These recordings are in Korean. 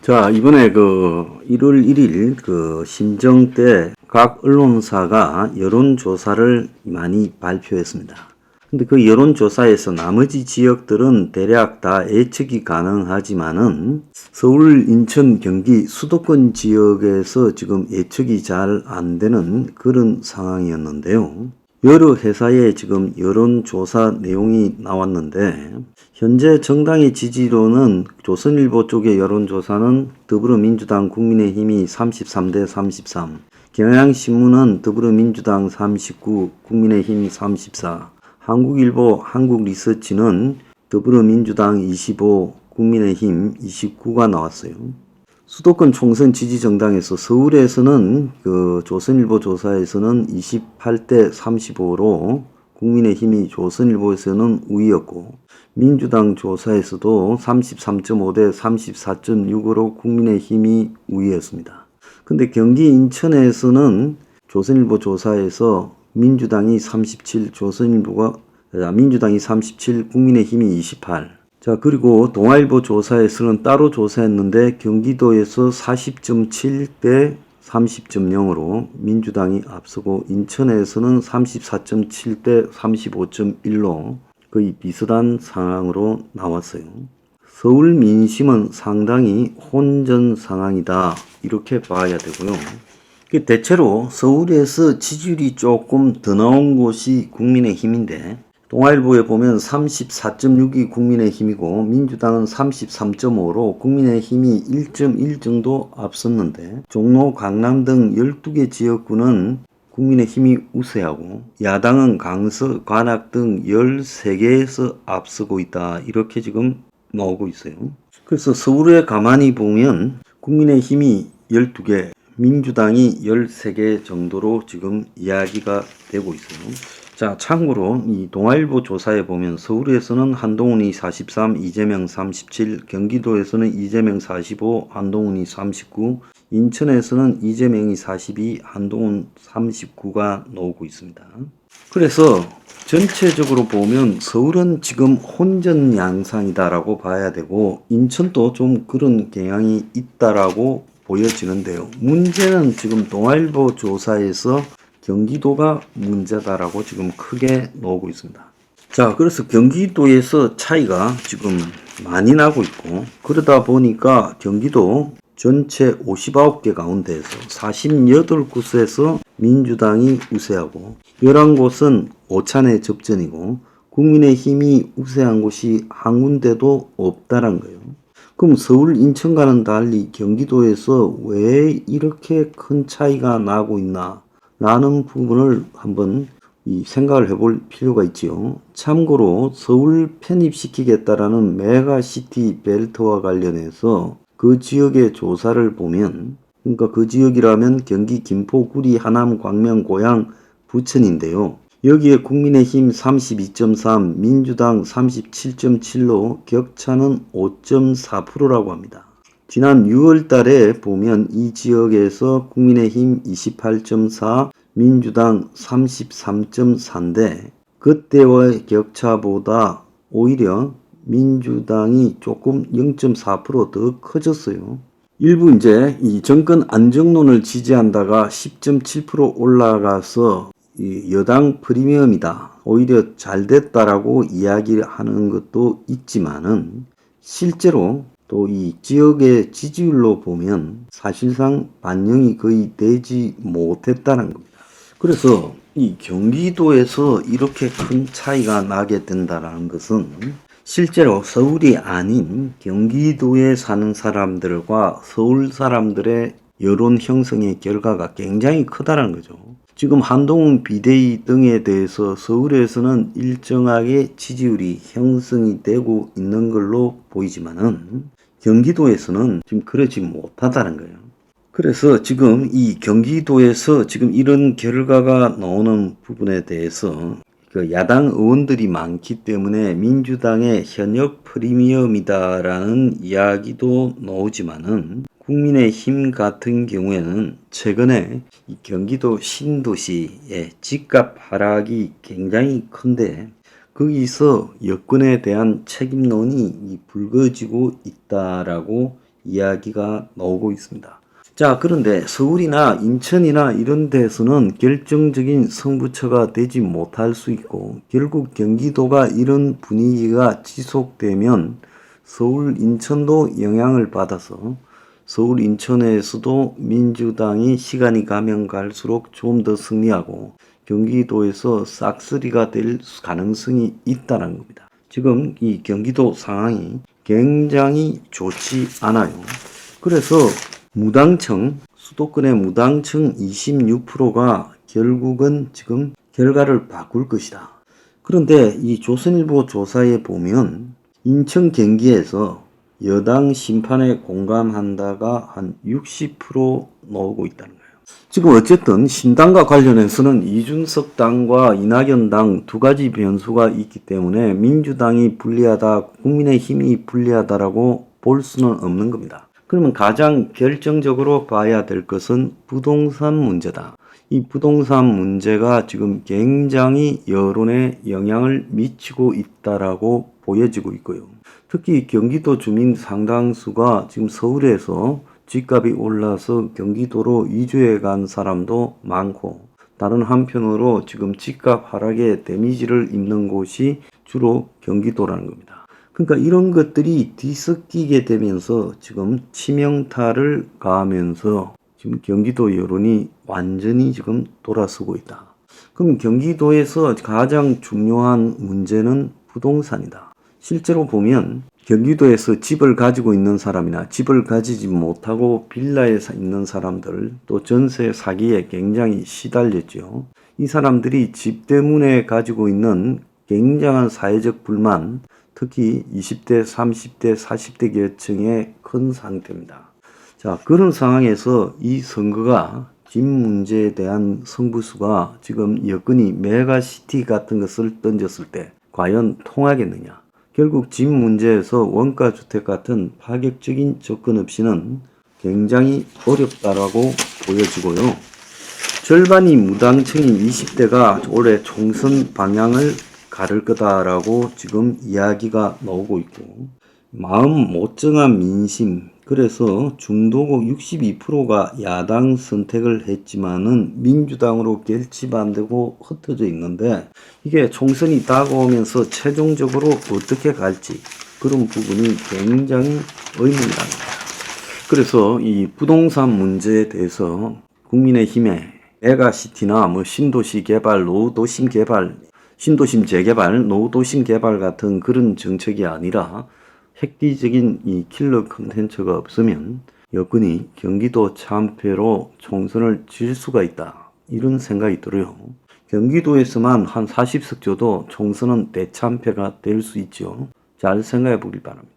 자, 이번에 1월 1일 심정 때 각 언론사가 여론조사를 많이 발표했습니다. 근데 그 여론조사에서 나머지 지역들은 대략 다 예측이 가능하지만은 서울, 인천, 경기 수도권 지역에서 지금 예측이 잘 안 되는 그런 상황이었는데요. 여러 회사의 지금 여론조사 내용이 나왔는데 현재 정당의 지지로는 조선일보 쪽의 여론조사는 더불어민주당 국민의힘이 33대 33, 경향신문은 더불어민주당 39, 국민의힘 34, 한국일보 한국리서치는 더불어민주당 25, 국민의힘 29가 나왔어요. 수도권 총선 지지 정당에서 서울에서는 조선일보 조사에서는 28대 35로 국민의힘이 조선일보에서는 우위였고, 민주당 조사에서도 33.5대 34.6으로 국민의힘이 우위였습니다. 근데 경기 인천에서는 조선일보 조사에서 민주당이 37, 민주당이 37, 국민의힘이 28. 자, 그리고 동아일보 조사에서는 따로 조사했는데 경기도에서 40.7대 30.0으로 민주당이 앞서고 인천에서는 34.7대 35.1로 거의 비슷한 상황으로 나왔어요. 서울 민심은 상당히 혼전 상황이다, 이렇게 봐야 되고요. 대체로 서울에서 지지율이 조금 더 나온 곳이 국민의힘인데, 동아일보에 보면 34.6이 국민의힘이고 민주당은 33.5로 국민의힘이 1.1 정도 앞섰는데, 종로, 강남 등 12개 지역구는 국민의힘이 우세하고 야당은 강서, 관악 등 13개에서 앞서고 있다, 이렇게 지금 나오고 있어요. 그래서 서울에 가만히 보면 국민의힘이 12개, 민주당이 13개 정도로 지금 이야기가 되고 있어요. 자, 참고로 이 동아일보 조사에 보면 서울에서는 한동훈이 43, 이재명 37, 경기도에서는 이재명 45, 한동훈이 39, 인천에서는 이재명이 42, 한동훈 39가 나오고 있습니다. 그래서 전체적으로 보면 서울은 지금 혼전 양상이다라고 봐야 되고, 인천도 좀 그런 경향이 있다라고 보여지는데요. 문제는 지금 동아일보 조사에서 경기도가 문제다라고 지금 크게 나오고 있습니다. 자, 그래서 경기도에서 차이가 지금 많이 나고 있고, 그러다 보니까 경기도 전체 59개 가운데에서 48곳에서 민주당이 우세하고 11곳은 오찬의 접전이고 국민의힘이 우세한 곳이 한 군데도 없다는 거예요. 그럼 서울, 인천과는 달리 경기도에서 왜 이렇게 큰 차이가 나고 있나 라는 부분을 한번 생각을 해볼 필요가 있지요. 참고로 서울 편입시키겠다라는 메가시티 벨트와 관련해서 그 지역의 조사를 보면, 그러니까 그 지역이라면 경기 김포, 구리, 하남, 광명, 고양, 부천인데요. 여기에 국민의힘 32.3, 민주당 37.7로 격차는 5.4%라고 합니다. 지난 6월 달에 보면 이 지역에서 국민의힘 28.4, 민주당 33.4인데 그때와의 격차보다 오히려 민주당이 조금 0.4% 더 커졌어요. 일부 이제 이 정권 안정론을 지지한다가 10.7% 올라가서 이 여당 프리미엄이다, 오히려 잘 됐다라고 이야기를 하는 것도 있지만은 실제로 또 이 지역의 지지율로 보면 사실상 반영이 거의 되지 못했다는 겁니다. 그래서 이 경기도에서 이렇게 큰 차이가 나게 된다는 것은 실제로 서울이 아닌 경기도에 사는 사람들과 서울 사람들의 여론 형성의 결과가 굉장히 크다는 거죠. 지금 한동훈 비대위 등에 대해서 서울에서는 일정하게 지지율이 형성이 되고 있는 걸로 보이지만은 경기도에서는 지금 그러지 못하다는 거예요. 그래서 지금 이 경기도에서 지금 이런 결과가 나오는 부분에 대해서 야당 의원들이 많기 때문에 민주당의 현역 프리미엄이다라는 이야기도 나오지만은 국민의힘 같은 경우에는 최근에 이 경기도 신도시의 집값 하락이 굉장히 큰데 거기서 여권에 대한 책임론이 불거지고 있다라고 이야기가 나오고 있습니다. 자, 그런데 서울이나 인천이나 이런 데서는 결정적인 승부처가 되지 못할 수 있고 결국 경기도가 이런 분위기가 지속되면 서울, 인천도 영향을 받아서 서울, 인천에서도 민주당이 시간이 가면 갈수록 좀 더 승리하고 경기도에서 싹쓸이가 될 가능성이 있다는 겁니다. 지금 이 경기도 상황이 굉장히 좋지 않아요. 그래서 무당청, 수도권의 무당청 26%가 결국은 지금 결과를 바꿀 것이다. 그런데 이 조선일보 조사에 보면 인천 경기에서 여당 심판에 공감한다가 한 60% 나오고 있다는 거예요. 지금 어쨌든 신당과 관련해서는 이준석 당과 이낙연 당 두 가지 변수가 있기 때문에 민주당이 불리하다, 국민의힘이 불리하다라고 볼 수는 없는 겁니다. 그러면 가장 결정적으로 봐야 될 것은 부동산 문제다. 이 부동산 문제가 지금 굉장히 여론에 영향을 미치고 있다라고 보여지고 있고요. 특히 경기도 주민 상당수가 지금 서울에서 집값이 올라서 경기도로 이주해 간 사람도 많고 다른 한편으로 지금 집값 하락에 데미지를 입는 곳이 주로 경기도라는 겁니다. 그러니까 이런 것들이 뒤섞이게 되면서 지금 치명타를 가하면서 지금 경기도 여론이 완전히 지금 돌아서고 있다. 그럼 경기도에서 가장 중요한 문제는 부동산이다. 실제로 보면 경기도에서 집을 가지고 있는 사람이나 집을 가지지 못하고 빌라에 있는 사람들 또 전세 사기에 굉장히 시달렸죠. 이 사람들이 집 때문에 가지고 있는 굉장한 사회적 불만, 특히 20대, 30대, 40대 계층의 큰 상태입니다. 자, 그런 상황에서 이 선거가 집 문제에 대한 승부수가 지금 여건이 메가시티 같은 것을 던졌을 때 과연 통하겠느냐? 결국 집 문제에서 원가주택 같은 파격적인 접근 없이는 굉장히 어렵다라고 보여지고요. 절반이 무당층인 20대가 올해 총선 방향을 가를 거다라고 지금 이야기가 나오고 있고 마음 못 정한 민심, 그래서 중도국 62%가 야당 선택을 했지만은 민주당으로 결집안되고 흩어져 있는데 이게 총선이 다가오면서 최종적으로 어떻게 갈지 그런 부분이 굉장히 의문입니다. 그래서 이 부동산 문제에 대해서 국민의힘의 메가시티나 신도시 개발, 노후도심 개발, 신도심 재개발, 노후도심 개발 같은 그런 정책이 아니라 획기적인 이 킬러 컨텐츠가 없으면 여건이 경기도 참패로 총선을 질 수가 있다. 이런 생각이 들어요. 경기도에서만 한 40석 줘도 총선은 대참패가 될 수 있죠. 잘 생각해 보길 바랍니다.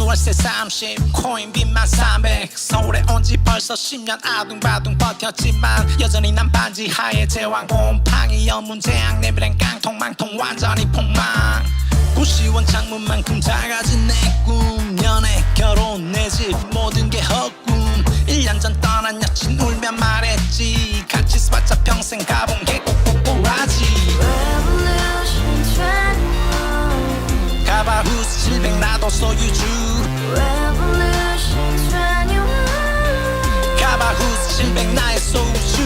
월세 30 코인빚만 300 서울에 온 지 벌써 10년 아둥바둥 버텼지만 여전히 난 반지 하에 제왕 곰팡이 연문제약 내비랑 깡통망통 완전히 폭망 고시원 창문만큼 작아진 내 꿈 연애 결혼 내 집 모든 게 헛꿈 1년 전 떠난 여친 울며 말했지 같이 써봤자 평생 가본 게 꼬꼬꼬라지 가바후스 700 나도 소유주 가바후스 700 나의 소유주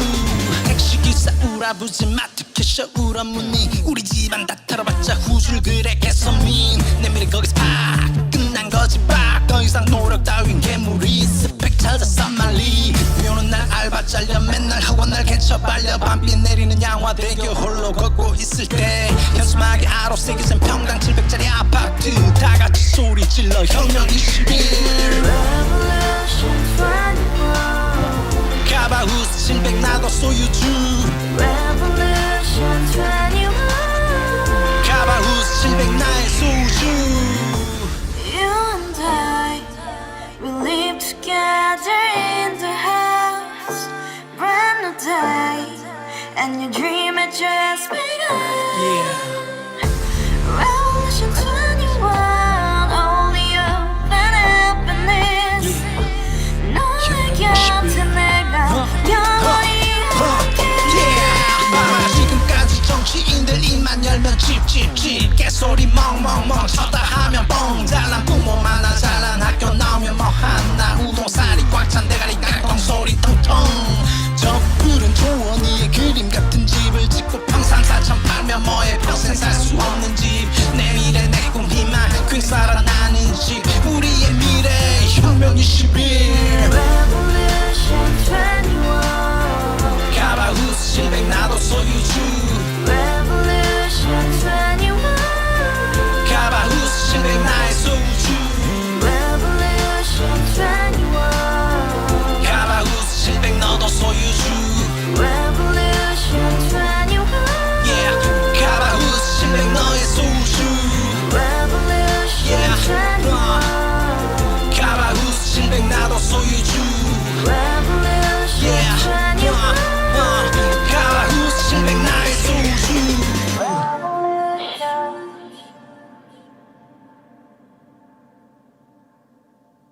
택시기사 우라부지 마트 캐셔 울어무니 우리 집안 다 털어봤자 후줄 그래 개선민 내 미래 거기서 팍 끝난 거지 팍 더 이상 노력 따윈 괴물이 스펙 찾아서 말리 비오는 날 알바 잘려 맨날 학원 날 개쳐 발려 밤비 내리는 양화대교 홀로 걷고 있을 때 현수막에 아로 새겨진 평당 700짜리 아파트 다같이 소리 질러 혁명 21 가바후스 700 나도 소유주 가바후스 700 나의 소유주 Together in the house, brand new day, and your dream had just begun. Revolution 21, only open happiness. 알면 찝찝찝 개소리 멍멍멍 쳐다